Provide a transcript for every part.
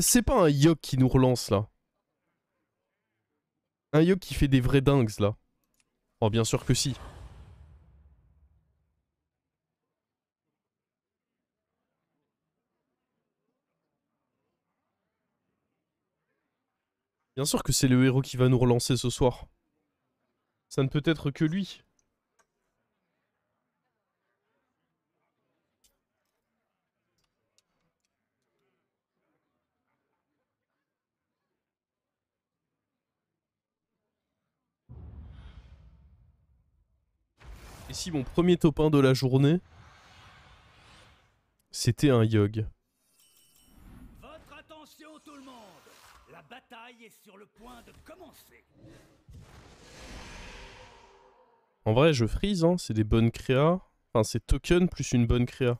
C'est pas un Yogg qui nous relance là. Un Yogg qui fait des vrais dingues là. Oh bien sûr que si. Bien sûr que c'est le héros qui va nous relancer ce soir. Ça ne peut être que lui. Et si mon premier top 1 de la journée, c'était un Yogg. Votre attention tout le monde. La bataille est sur le point de commencer. En vrai, je freeze, hein, c'est des bonnes créas. Enfin, c'est token plus une bonne créa.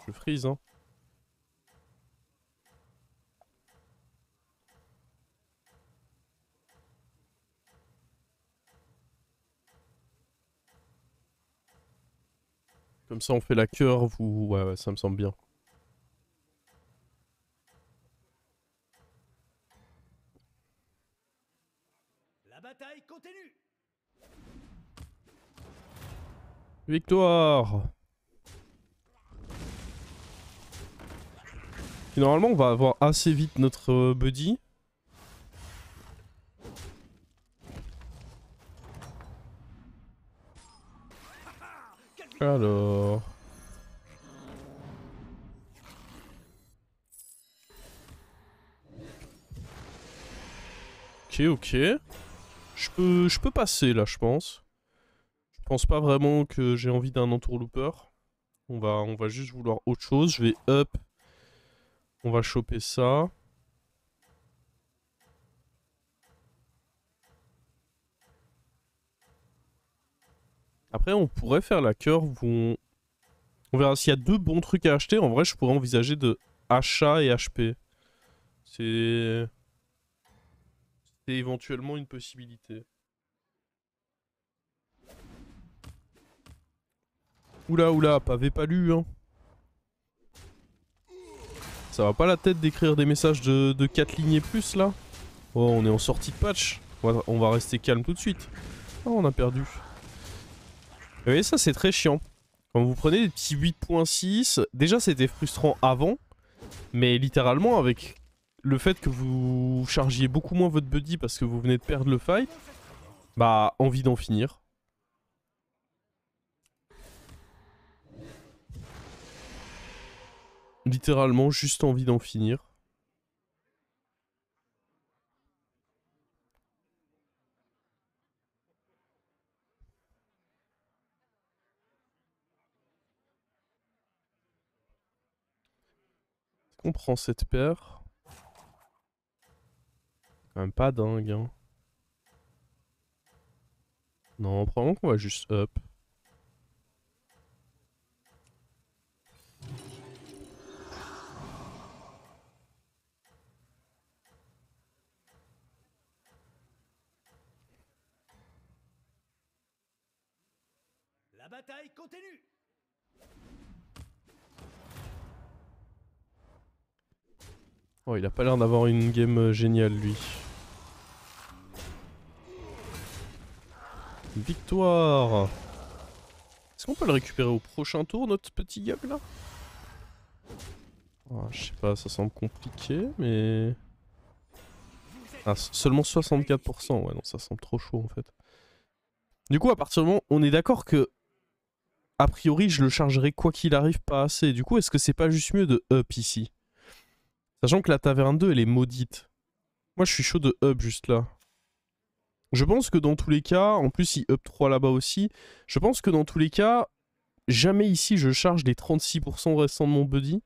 Je freeze, hein. Comme ça, on fait la curve ou... Ouais, ouais, ça me semble bien. La bataille continue. Victoire! Et normalement, on va avoir assez vite notre buddy. Alors... Ok, ok. Je peux passer là, je pense. Je pense pas vraiment que j'ai envie d'un entourlooper. On va juste vouloir autre chose. Je vais up. On va choper ça. Après, on pourrait faire la curve où on verra s'il y a deux bons trucs à acheter. En vrai, je pourrais envisager de achat et HP. C'est éventuellement une possibilité. Oula, oula, pavé pas lu, hein. Ça va pas la tête d'écrire des messages de 4 lignes et plus, là? Oh, on est en sortie de patch. On va rester calme tout de suite. Oh, on a perdu. Vous voyez, ça, c'est très chiant. Quand vous prenez des petits 8.6, déjà, c'était frustrant avant. Mais littéralement, avec le fait que vous chargiez beaucoup moins votre buddy parce que vous venez de perdre le fight, bah, envie d'en finir. Littéralement, juste envie d'en finir. On prend cette paire. Quand même pas dingue, hein. Non, probablement qu'on va juste up. La bataille continue. Oh, il a pas l'air d'avoir une game géniale, lui. Victoire! Est-ce qu'on peut le récupérer au prochain tour, notre petit Yogg, là? Oh, je sais pas, ça semble compliqué, mais... Ah, seulement 64%, ouais, non, ça semble trop chaud, en fait. Du coup, à partir du moment où on est d'accord que... A priori, je le chargerai quoi qu'il arrive pas assez. Du coup, est-ce que c'est pas juste mieux de up ici? Sachant que la taverne 2, elle est maudite. Moi, je suis chaud de up juste là. Je pense que dans tous les cas, en plus, il up 3 là-bas aussi. Je pense que dans tous les cas, jamais ici je charge les 36% restants de mon buddy.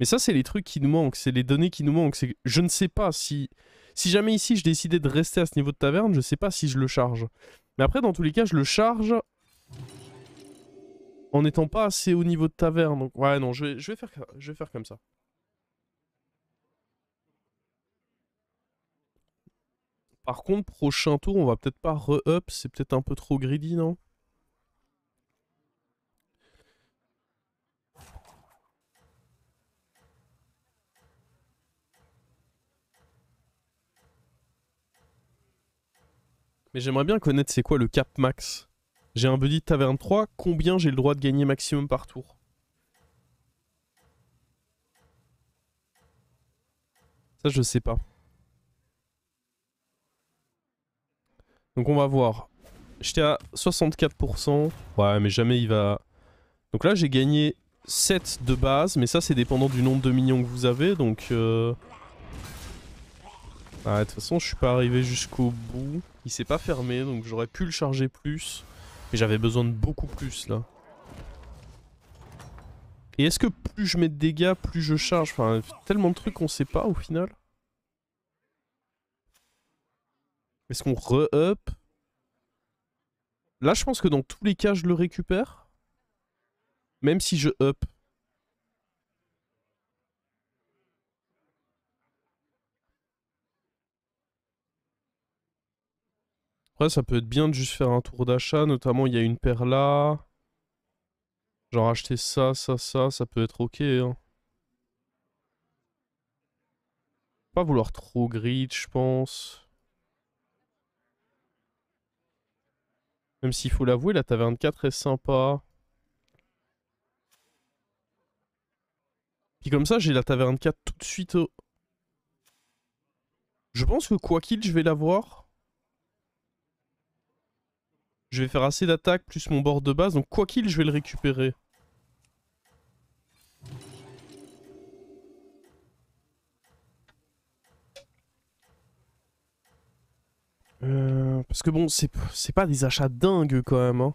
Mais ça, c'est les trucs qui nous manquent, c'est les données qui nous manquent. Je ne sais pas si... Si jamais ici je décidais de rester à ce niveau de taverne, je sais pas si je le charge. Mais après, dans tous les cas, je le charge en n'étant pas assez haut niveau de taverne. Donc, ouais, non, je vais faire comme ça. Par contre, prochain tour, on va peut-être pas re-up, c'est peut-être un peu trop greedy, non? Mais j'aimerais bien connaître c'est quoi le cap max. J'ai un buddy de taverne 3, combien j'ai le droit de gagner maximum par tour? Ça je sais pas. Donc on va voir. J'étais à 64%. Ouais mais jamais il va... Donc là j'ai gagné 7 de base, mais ça c'est dépendant du nombre de minions que vous avez, donc... Ah, de toute façon je suis pas arrivé jusqu'au bout. Il s'est pas fermé, donc j'aurais pu le charger plus. Mais j'avais besoin de beaucoup plus là. Et est-ce que plus je mets de dégâts, plus je charge? Enfin, tellement de trucs qu'on sait pas au final. Est-ce qu'on re-up? Là je pense que dans tous les cas je le récupère. Même si je up. Après ça peut être bien de juste faire un tour d'achat, notamment il y a une paire là. Genre acheter ça, ça peut être ok hein. Pas vouloir trop grid je pense. Même s'il faut l'avouer, la taverne 4 est sympa. Puis comme ça j'ai la taverne 4 tout de suite au... Je pense que quoi qu'il je vais l'avoir. Je vais faire assez d'attaques plus mon board de base, donc quoi qu'il je vais le récupérer. Parce que bon, c'est pas des achats dingues quand même. Hein.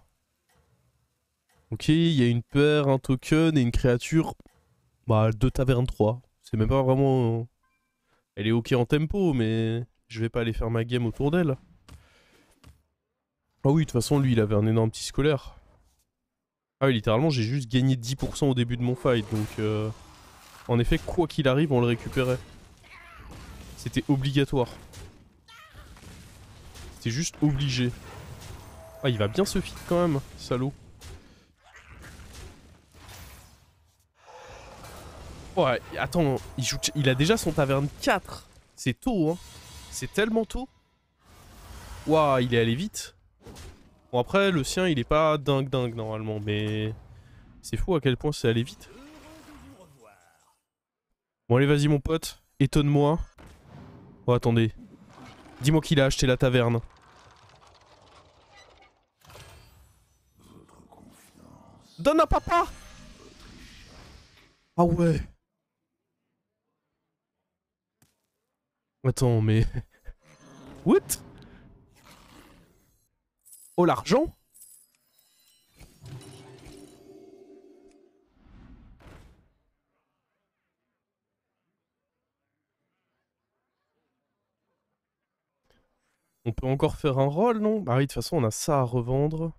Ok, il y a une paire, un token et une créature. Bah, de taverne 3. C'est même pas vraiment... Elle est ok en tempo, mais je vais pas aller faire ma game autour d'elle. Ah oui, de toute façon, lui, il avait un énorme petit scolaire. Ah oui, littéralement, j'ai juste gagné 10% au début de mon fight, donc... En effet, quoi qu'il arrive, on le récupérait. C'était obligatoire. C'était juste obligé. Ah, il va bien se fit quand même, salaud. Ouais, attends, il a déjà son taverne 4. C'est tôt, hein. C'est tellement tôt. Waouh, il est allé vite. Bon, après, le sien, il est pas dingue normalement, mais... C'est fou à quel point c'est allé vite. Bon, allez, vas-y, mon pote. Étonne-moi. Oh, attendez. Dis-moi qu'il a acheté la taverne. Donne à papa! Ah ouais. Attends, mais... What? Oh, l'argent? On peut encore faire un roll, non? Bah oui, de toute façon, on a ça à revendre.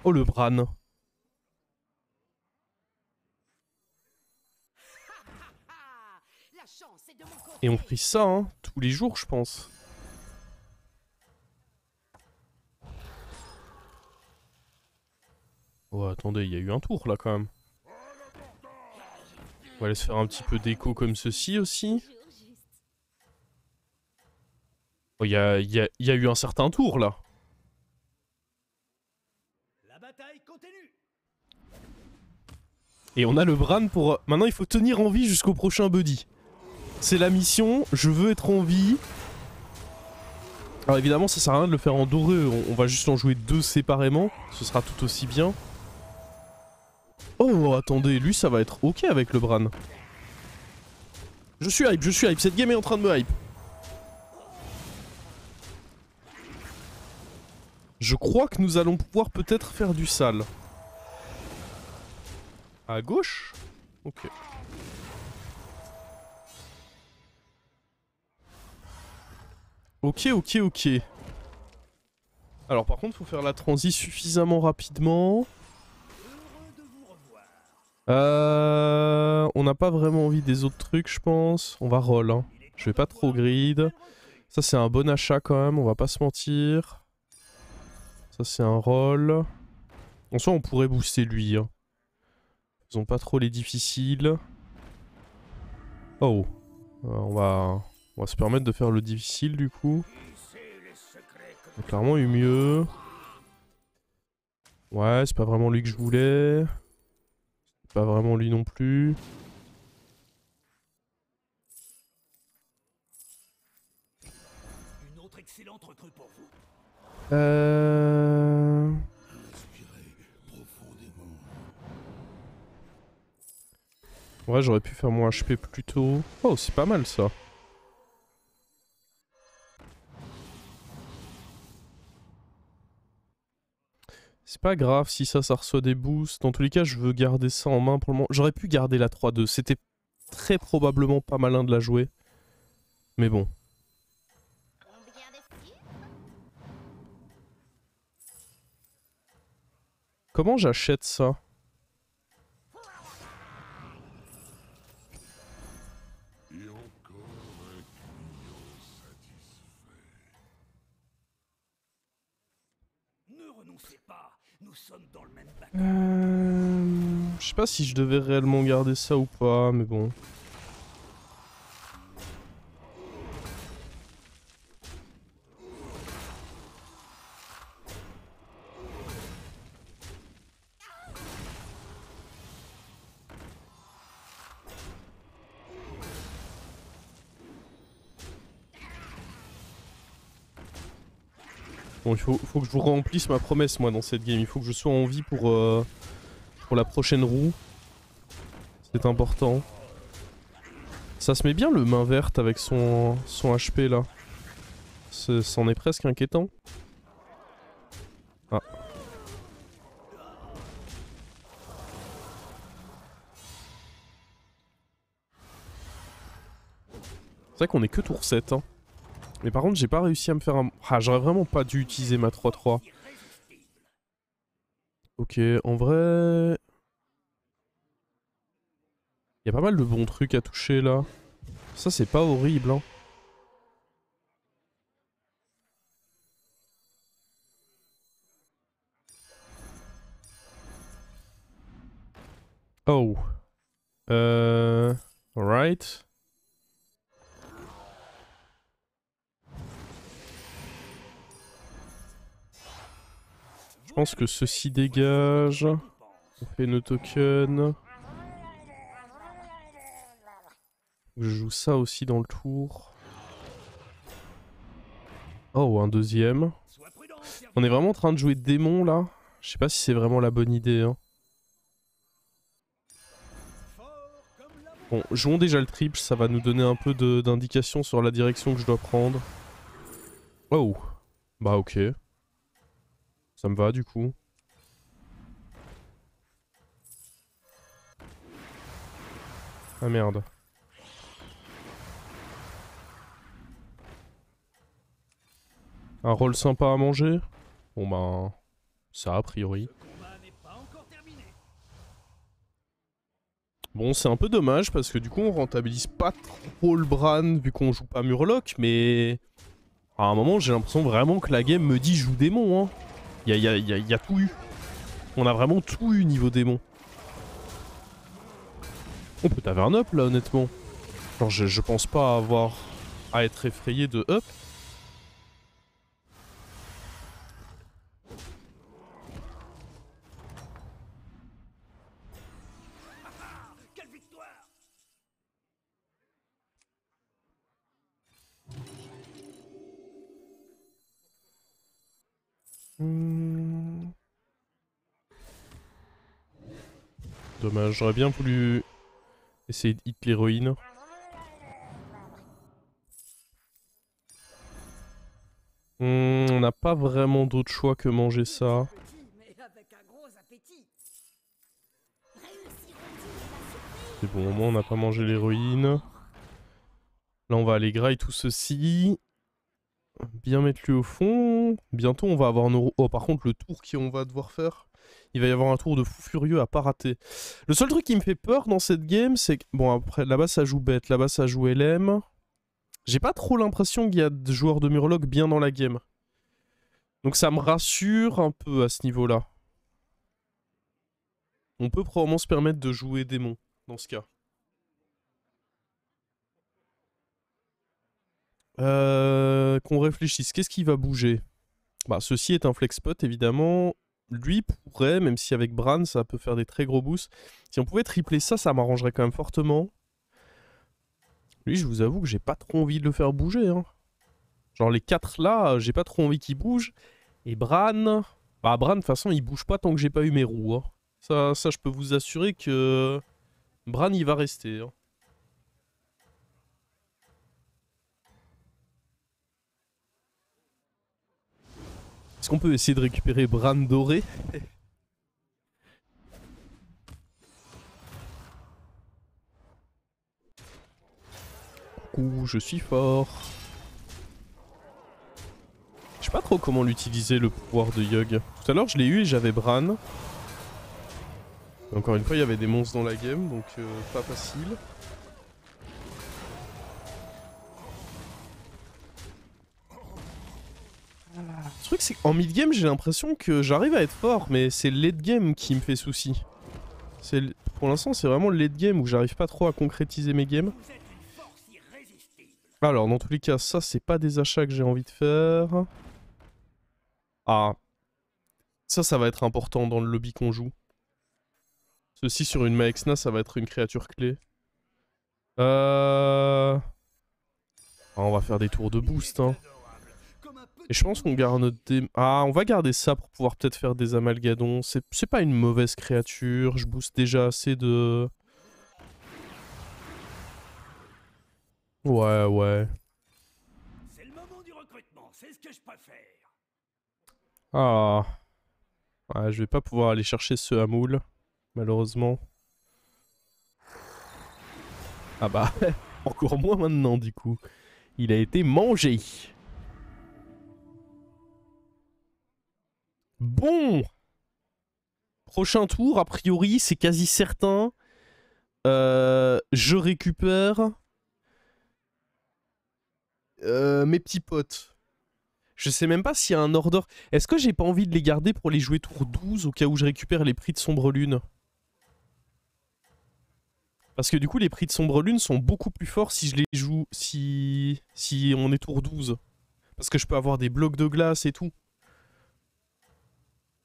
Oh, le Bran. Et on prie ça, hein, tous les jours, je pense. Oh, attendez, il y a eu un tour, là, quand même. On va aller se faire un petit peu d'écho comme ceci, aussi. Oh, il y a eu un certain tour, là. La bataille continue. Et on a le Bran pour... Maintenant, il faut tenir en vie jusqu'au prochain buddy. C'est la mission, je veux être en vie. Alors évidemment, ça sert à rien de le faire en doré, on va juste en jouer 2 séparément. Ce sera tout aussi bien. Oh, attendez, lui, ça va être ok avec le Bran. Je suis hype, cette game est en train de me hype. Je crois que nous allons pouvoir peut-être faire du sale. À gauche? Ok. Ok. Alors par contre, faut faire la transi suffisamment rapidement. On n'a pas vraiment envie des autres trucs, je pense. On va roll, hein. Je vais pas trop grid. Ça, c'est un bon achat quand même, on va pas se mentir. Ça, c'est un roll. En soi, on pourrait booster lui. Hein. Faisons pas trop les difficiles. Oh. On va se permettre de faire le difficile du coup. On a clairement eu mieux. Ouais, c'est pas vraiment lui que je voulais. C'est pas vraiment lui non plus. Une autre excellente recrue pour vous. Ouais, j'aurais pu faire mon HP plus tôt. Oh, c'est pas mal ça. C'est pas grave si ça reçoit des boosts. Dans tous les cas, je veux garder ça en main pour le moment. J'aurais pu garder la 3-2. C'était très probablement pas malin de la jouer. Mais bon. Comment j'achète ça? Ne renoncez pas, nous sommes dans le même bateau. Je sais pas si je devais réellement garder ça ou pas, mais bon. Bon, il faut que je vous remplisse ma promesse, moi, dans cette game. Il faut que je sois en vie pour la prochaine roue. C'est important. Ça se met bien le main verte avec son HP, là. C'en est presque inquiétant. Ah. C'est vrai qu'on est que tour 7, hein. Mais par contre, j'ai pas réussi à me faire un... Ah, j'aurais vraiment pas dû utiliser ma 3-3. Ok, en vrai... Il y a pas mal de bons trucs à toucher, là. Ça, c'est pas horrible, hein. Oh. Alright. Je pense que ceci dégage. On fait nos tokens. Je joue ça aussi dans le tour. Oh, un deuxième. On est vraiment en train de jouer démon là. Je sais pas si c'est vraiment la bonne idée. Hein. Bon, jouons déjà le triple, ça va nous donner un peu d'indication sur la direction que je dois prendre. Oh. Bah ok. Ça me va du coup. Ah merde. Un rôle sympa à manger? Bon ben... ça a priori. Bon, c'est un peu dommage parce que du coup on rentabilise pas trop le Bran vu qu'on joue pas Murloc, mais... À un moment j'ai l'impression vraiment que la game me dit joue démon, hein. Y a tout eu. On a vraiment tout eu niveau démon. On peut tavern up là honnêtement. Genre je pense pas avoir à être effrayé de up. Quelle victoire! Dommage, j'aurais bien voulu essayer de hit l'héroïne. On n'a pas vraiment d'autre choix que manger ça. C'est bon, au moins on n'a pas mangé l'héroïne. Là on va aller graille tout ceci. Bien mettre lui au fond. Bientôt on va avoir nos... Oh par contre le tour qu'on va devoir faire, il va y avoir un tour de fou furieux à pas rater. Le seul truc qui me fait peur dans cette game c'est que... Bon après là-bas ça joue bête, là-bas ça joue LM. J'ai pas trop l'impression qu'il y a de joueurs de Murloc bien dans la game. Donc ça me rassure un peu à ce niveau-là. On peut probablement se permettre de jouer démon dans ce cas. Qu'on réfléchisse. Qu'est-ce qui va bouger? Bah, ceci est un flex spot, évidemment. Lui pourrait, même si avec Bran, ça peut faire des très gros boosts. Si on pouvait tripler ça, ça m'arrangerait quand même fortement. Lui, je vous avoue que j'ai pas trop envie de le faire bouger. Hein. Genre les 4 là, j'ai pas trop envie qu'il bouge. Et Bran... Bah Bran, de toute façon, il bouge pas tant que j'ai pas eu mes roues. Hein. Ça, je peux vous assurer que... Bran, il va rester. Hein. Est-ce qu'on peut essayer de récupérer Bran doré? Coucou, je suis fort. Je sais pas trop comment l'utiliser le pouvoir de Yogg. Tout à l'heure je l'ai eu et j'avais Bran. Encore une fois il y avait des monstres dans la game donc pas facile. Le truc c'est qu'en mid game j'ai l'impression que j'arrive à être fort mais c'est le late game qui me fait souci. Pour l'instant c'est vraiment le late game où j'arrive pas trop à concrétiser mes games. Alors dans tous les cas ça c'est pas des achats que j'ai envie de faire. Ah, ça va être important dans le lobby qu'on joue. Ceci sur une Maexna, ça va être une créature clé. Ah, on va faire des tours de boost. Hein. Et je pense qu'on garde notre... Ah, on va garder ça pour pouvoir peut-être faire des amalgadons. C'est pas une mauvaise créature. Je booste déjà assez de... Ouais. C'est le moment du recrutement, c'est ce que je préfère. Ah. Ouais, je vais pas pouvoir aller chercher ce Hamoul, malheureusement. Ah bah, encore moins maintenant du coup. Il a été mangé. Bon. Prochain tour, a priori, c'est quasi certain. Je récupère mes petits potes. Je sais même pas s'il y a un order. Est-ce que j'ai pas envie de les garder pour les jouer tour 12 au cas où je récupère les prix de Sombre Lune? Parce que du coup les prix de Sombre Lune sont beaucoup plus forts si je les joue... Si on est tour 12. Parce que je peux avoir des blocs de glace et tout.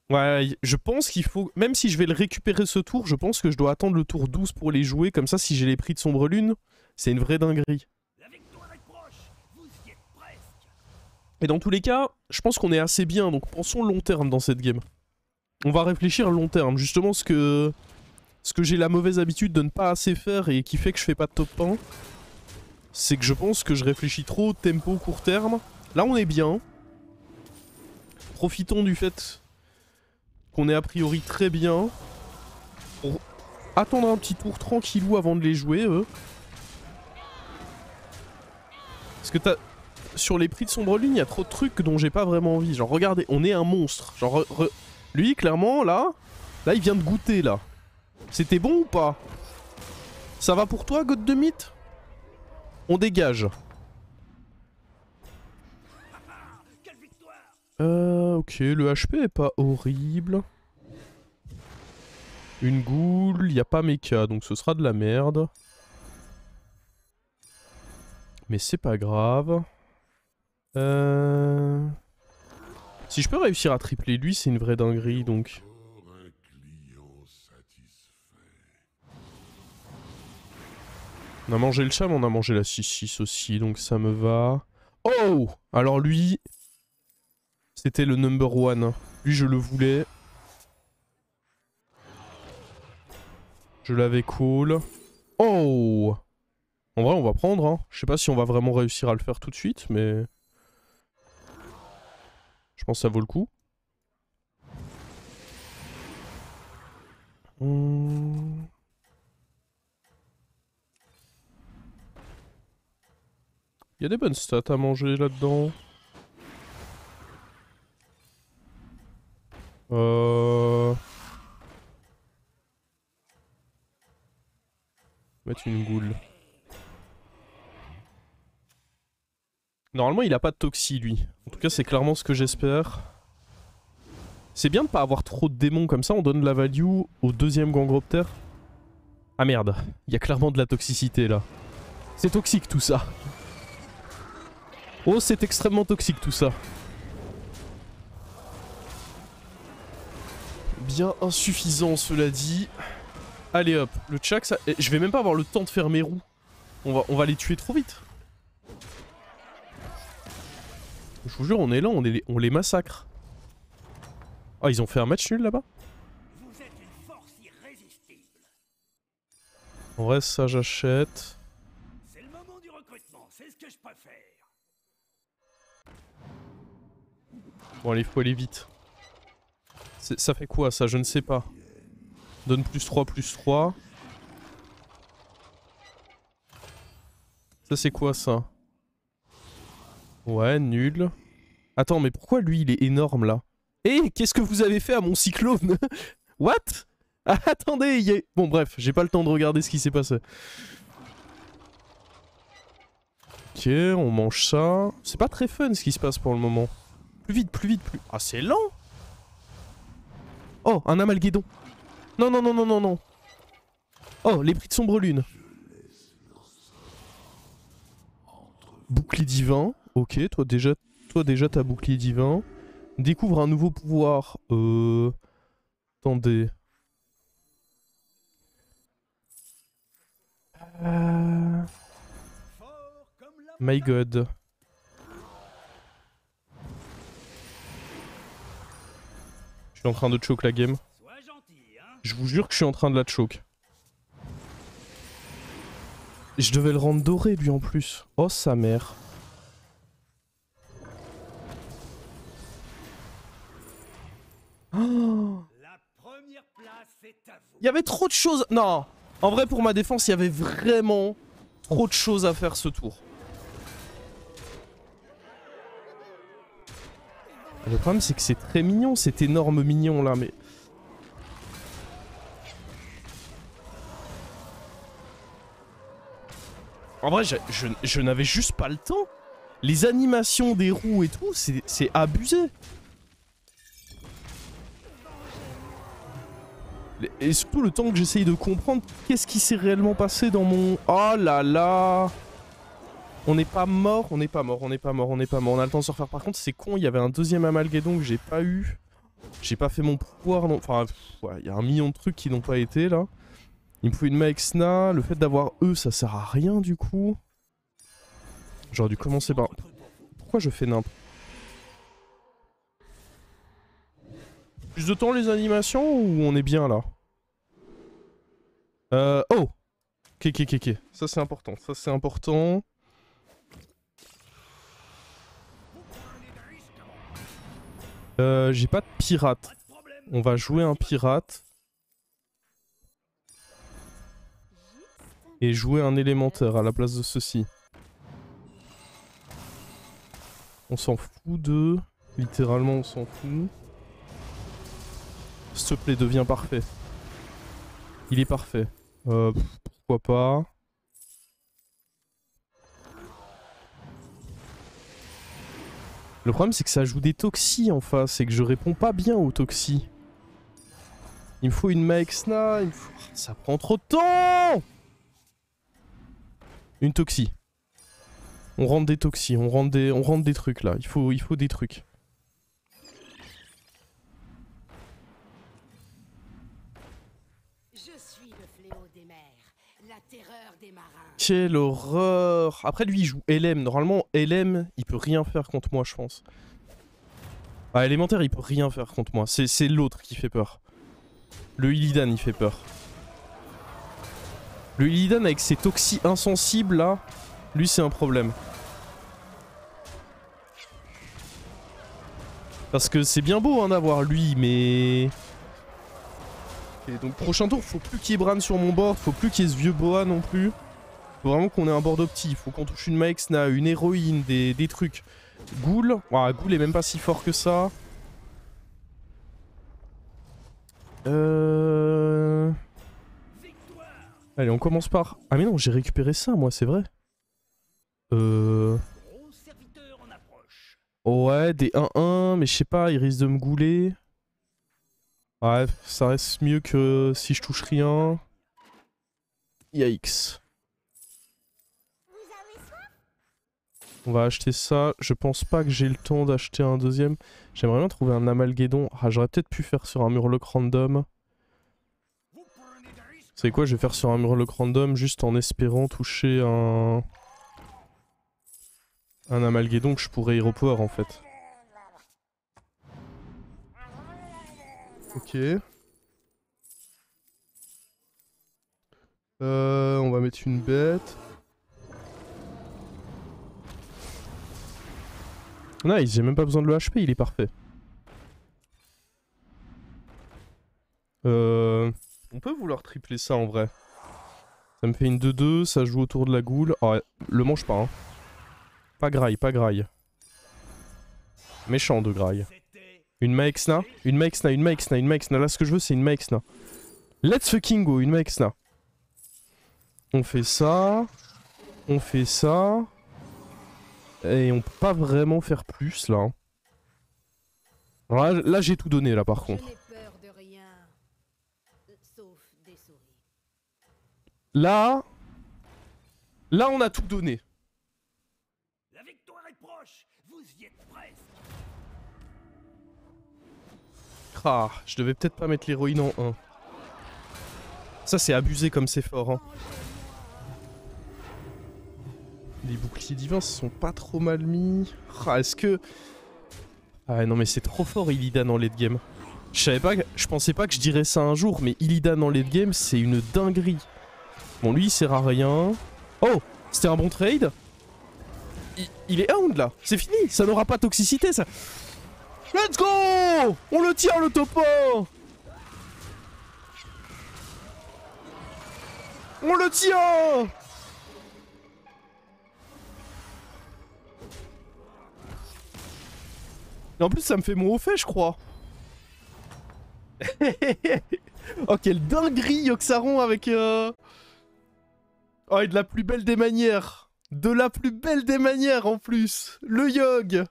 Ouais, je pense qu'il faut... Même si je vais le récupérer ce tour, je pense que je dois attendre le tour 12 pour les jouer. Comme ça, si j'ai les prix de Sombre Lune, c'est une vraie dinguerie. Et dans tous les cas, je pense qu'on est assez bien, donc pensons long terme dans cette game. On va réfléchir long terme, justement ce que j'ai la mauvaise habitude de ne pas assez faire et qui fait que je fais pas de top 1, c'est que je pense que je réfléchis trop tempo court terme. Là on est bien. Profitons du fait qu'on est a priori très bien. Pour attendre un petit tour tranquillou avant de les jouer, eux. Parce que sur les prix de Sombre Lune, il y a trop de trucs dont j'ai pas vraiment envie. Genre, regardez, on est un monstre. Genre, lui, clairement, là, il vient de goûter, là. C'était bon ou pas? Ça va pour toi, God de Mythe? On dégage. Ok, le HP est pas horrible. Une goule, il n'y a pas mecha, donc ce sera de la merde. Mais c'est pas grave. Si je peux réussir à tripler lui, c'est une vraie dinguerie, donc... On a mangé le chat, mais on a mangé la 6-6 aussi, donc ça me va. Oh! Alors lui... C'était le number one. Lui, je le voulais. Je l'avais cool. Oh! En vrai, on va prendre, hein. Je sais pas si on va vraiment réussir à le faire tout de suite, mais... Je pense que ça vaut le coup. Il y a des bonnes stats à manger là-dedans. Mettre une goule. Normalement, il a pas de toxi, lui. En tout cas, c'est clairement ce que j'espère. C'est bien de pas avoir trop de démons comme ça, on donne de la value au deuxième Gangropter. Ah merde, il y a clairement de la toxicité là. C'est toxique tout ça. Oh, c'est extrêmement toxique tout ça. Bien insuffisant cela dit. Allez hop, le Chak, ça... je vais même pas avoir le temps de faire mes roues. On va les tuer trop vite. Je vous jure, on est là, on les massacre. Ah, ils ont fait un match nul là-bas? Vous êtes une force irrésistible. En vrai, ça j'achète. C'est le moment du recrutement, c'est ce que je préfère. Bon, allez, il faut aller vite. Ça fait quoi ça? Je ne sais pas. Donne plus 3, plus 3. Ça c'est quoi ça? Ouais, nul. Attends, mais pourquoi lui il est énorme là? Eh, qu'est-ce que vous avez fait à mon cyclone? What? Ah, attendez, il y a... Bon bref, j'ai pas le temps de regarder ce qui s'est passé. Ok, on mange ça. C'est pas très fun ce qui se passe pour le moment. Plus vite, plus vite, plus... Ah, c'est lent! Oh, un amalguédon. Non, non, non, non, non, non. Oh, les prix de sombre lune. Bouclier divin. Ok, toi déjà t'as bouclier divin. Découvre un nouveau pouvoir. Attendez. My god. Je suis en train de choke la game. Sois gentil, hein. Je vous jure que je suis en train de la choke. Je devais le rendre doré lui en plus. Oh sa mère. Oh, La première place est à vous. il y avait trop de choses. Non. En vrai pour ma défense, il y avait vraiment trop de choses à faire ce tour. Le problème c'est que c'est très mignon cet énorme mignon là mais... En vrai je n'avais juste pas le temps. Les animations des roues et tout c'est abusé. Et surtout le temps que j'essaye de comprendre qu'est-ce qui s'est réellement passé dans mon... Oh là là. On n'est pas mort, on n'est pas mort, on n'est pas mort, on n'est pas mort. On a le temps de se refaire. Par contre c'est con, il y avait un deuxième amalguédon que j'ai pas eu. J'ai pas fait mon pouvoir non... Enfin, ouais, il y a un million de trucs qui n'ont pas été là. Il me faut une Maexna. Le fait d'avoir eux, ça sert à rien du coup. J'aurais dû commencer par... Pourquoi je fais nimp? Plus de temps les animations ou on est bien là? Oh! Ok. Ça c'est important, ça c'est important. J'ai pas de pirate. On va jouer un pirate. Et jouer un élémentaire à la place de ceci. On s'en fout de... Littéralement on s'en fout. S'il te plaît, deviens parfait. Il est parfait. Pourquoi pas. Le problème c'est que ça joue des toxis en face et que je réponds pas bien aux toxis. Il me faut une Maexna, il me faut... Ça prend trop de temps. Une toxie. On rentre des toxis, on rentre des trucs là. Il faut des trucs. Je suis le fléau des mers, la terreur des marins. Quelle horreur. Après lui il joue LM. Normalement LM il peut rien faire contre moi je pense. Ah élémentaire il peut rien faire contre moi. C'est l'autre qui fait peur. Le Illidan il fait peur. Le Illidan avec ses toxis insensibles là, lui c'est un problème. Parce que c'est bien beau hein, d'avoir lui mais... Et donc prochain tour faut plus qu'il y ait Bran sur mon board, faut plus qu'il y ait ce vieux boa non plus. Faut vraiment qu'on ait un board opti, faut qu'on touche une Maexna, une héroïne, des trucs. Ghoul, ah, Ghoul est même pas si fort que ça. Allez, on commence par... Ah mais non, j'ai récupéré ça, moi, c'est vrai. Ouais, des 1-1, mais je sais pas, il risque de me gouler. Ouais, ça reste mieux que si je touche rien. Yikes. On va acheter ça. Je pense pas que j'ai le temps d'acheter un deuxième. J'aimerais bien trouver un Amalguédon. Ah, j'aurais peut-être pu faire sur un Murloc random. Vous prenez des risques. Vous savez quoi, je vais faire sur un Murloc random juste en espérant toucher un Amalguédon que je pourrais hero power en fait. Ok. On va mettre une bête. Nice, j'ai même pas besoin de le HP, il est parfait. On peut vouloir tripler ça en vrai. Ça me fait une 2-2, ça joue autour de la goule. Oh, le mange pas, hein. Pas graille, pas graille. Méchant de graille. C'était Une Maexna, une Maexna, une Maexna, une Maexna. Là, ce que je veux, c'est une Maexna. Let's fucking go, une Maexna. On fait ça. On fait ça. Et on peut pas vraiment faire plus, là. Alors là j'ai tout donné, là, par Je contre. n'ai peur de rien. Sauf des souris. Là, on a tout donné. la victoire est proche. Vous y êtes presque. Ah, je devais peut-être pas mettre l'héroïne en 1. Ça, c'est abusé comme c'est fort, hein. Les boucliers divins sont pas trop mal mis. Ah, est-ce que... Ah non mais c'est trop fort Illidan en late game. Je pensais pas que je dirais ça un jour, mais Illidan en late game c'est une dinguerie. Bon lui il sert à rien. Oh, c'était un bon trade. Il est hound là, c'est fini, ça n'aura pas toxicité ça. Let's go. On le tient le topo. On le tient. Et en plus ça me fait mon haut fait je crois. Oh quelle dinguerie Yogg-Saron avec Oh et de la plus belle des manières. De la plus belle des manières en plus. Le Yogg.